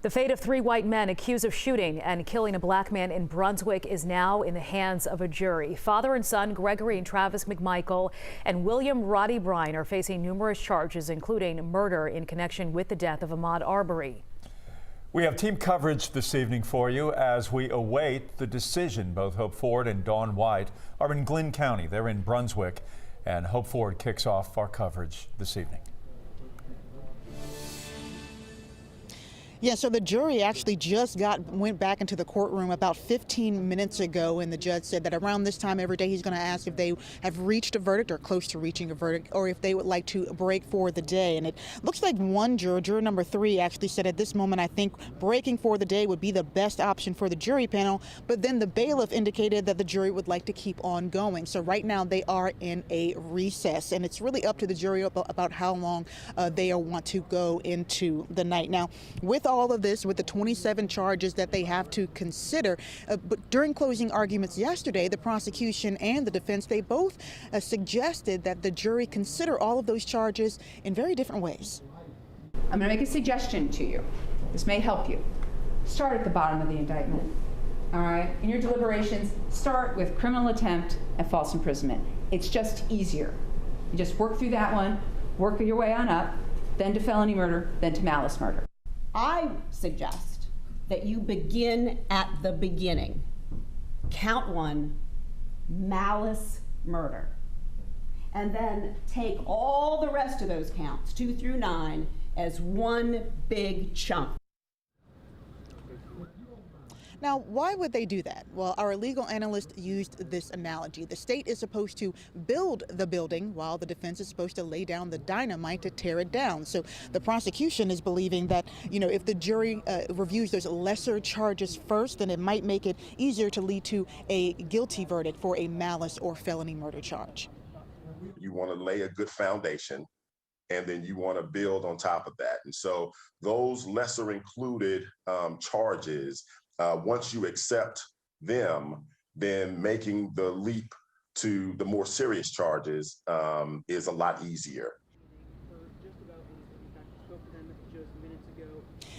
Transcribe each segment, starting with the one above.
The fate of 3 white men accused of shooting and killing a black man in Brunswick is now in the hands of a jury. Father and son Gregory and Travis McMichael and William Bryan are facing numerous charges, including murder in connection with the death of Ahmaud Arbery. We have team coverage this evening for you as we await the decision. Both Hope Ford and Dawn White are in Glynn County. They're in Brunswick, and Hope Ford kicks off our coverage this evening. Yeah, so the jury actually just went back into the courtroom about 15 minutes ago, and the judge said that around this time every day he's going to ask if they have reached a verdict or close to reaching a verdict, or if they would like to break for the day. And it looks like one juror number 3, actually said at this moment, I think breaking for the day would be the best option for the jury panel. But then the bailiff indicated that the jury would like to keep on going. So right now they are in a recess, and it's really up to the jury about how long they want to go into the night. Now, with all of this, with the 27 charges that they have to consider, but during closing arguments yesterday, the prosecution and the defense, they both suggested that the jury consider all of those charges in very different ways. I'm going to make a suggestion to you. This may help you. Start at the bottom of the indictment. All right? In your deliberations, start with criminal attempt and false imprisonment. It's just easier. You just work through that one, work your way on up, then to felony murder, then to malice murder. I suggest that you begin at the beginning. Count 1, malice murder. And then take all the rest of those counts, 2 through 9, as one big chunk. Now, why would they do that? Well, our legal analyst used this analogy. The state is supposed to build the building while the defense is supposed to lay down the dynamite to tear it down. So the prosecution is believing that, if the jury reviews those lesser charges first, then it might make it easier to lead to a guilty verdict for a malice or felony murder charge. You want to lay a good foundation, and then you want to build on top of that. And so those lesser included charges, once you accept them, then making the leap to the more serious charges is a lot easier.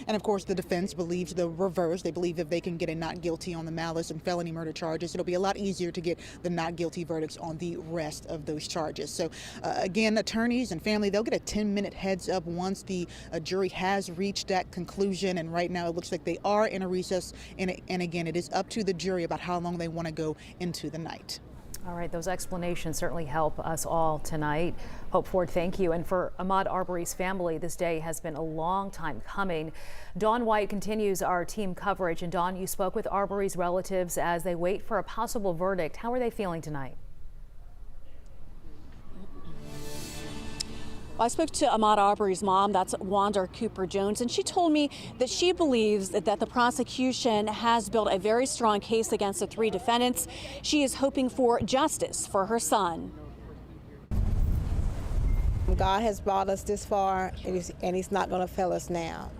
And of course, the defense believes the reverse. They believe if they can get a not guilty on the malice and felony murder charges, it'll be a lot easier to get the not guilty verdicts on the rest of those charges. So again, attorneys and family, they'll get a 10-minute heads up once the jury has reached that conclusion. And right now it looks like they are in a recess. And again, it is up to the jury about how long they want to go into the night. All right, those explanations certainly help us all tonight. Hope Ford, thank you. And for Ahmaud Arbery's family, this day has been a long time coming. Dawn White continues our team coverage. And Dawn, you spoke with Arbery's relatives as they wait for a possible verdict. How are they feeling tonight? I spoke to Ahmaud Arbery's mom, that's Wanda Cooper Jones, and she told me that she believes that the prosecution has built a very strong case against the 3 defendants. She is hoping for justice for her son. God has brought us this far, and he's not going to fail us now.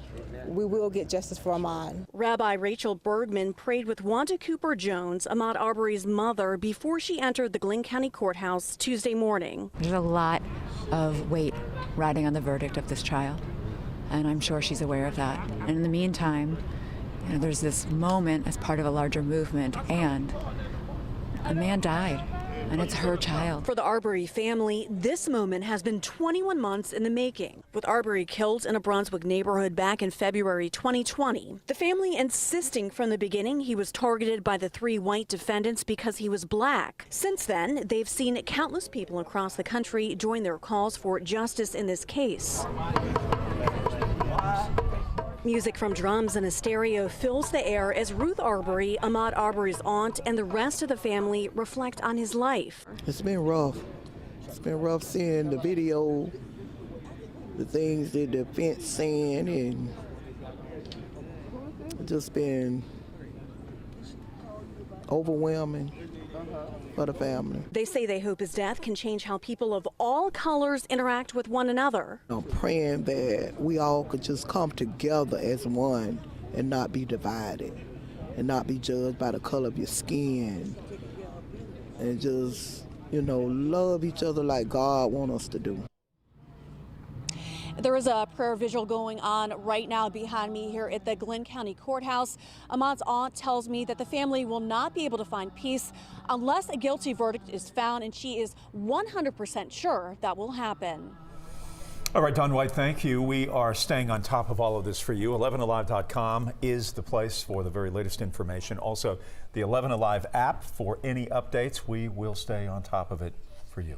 We will get justice for Ahmaud. Rabbi Rachel Bergman prayed with Wanda Cooper Jones, Ahmaud Arbery's mother, before she entered the Glynn County Courthouse Tuesday morning. There's a lot of weight riding on the verdict of this child, and I'm sure she's aware of that. And in the meantime, there's this moment as part of a larger movement, and a man died. And it's her child. For the Arbery family, this moment has been 21 months in the making. With Arbery killed in a Brunswick neighborhood back in February 2020, the family insisting from the beginning he was targeted by the 3 white defendants because he was black. Since then, they've seen countless people across the country join their calls for justice in this case. Music from drums and a stereo fills the air as Ruth Arbery, Ahmaud Arbery's aunt, and the rest of the family reflect on his life. It's been rough. It's been rough seeing the video, the things that the defense saying, and it's just been overwhelming for the family. They say they hope his death can change how people of all colors interact with one another. I'm praying that we all could just come together as one and not be divided and not be judged by the color of your skin, and just, love each other like God wants us to do. There is a prayer vigil going on right now behind me here at the Glynn County Courthouse. Ahmaud's aunt tells me that the family will not be able to find peace unless a guilty verdict is found, and she is 100% sure that will happen. All right, Don White, thank you. We are staying on top of all of this for you. 11alive.com is the place for the very latest information. Also, the 11 Alive app for any updates. We will stay on top of it for you.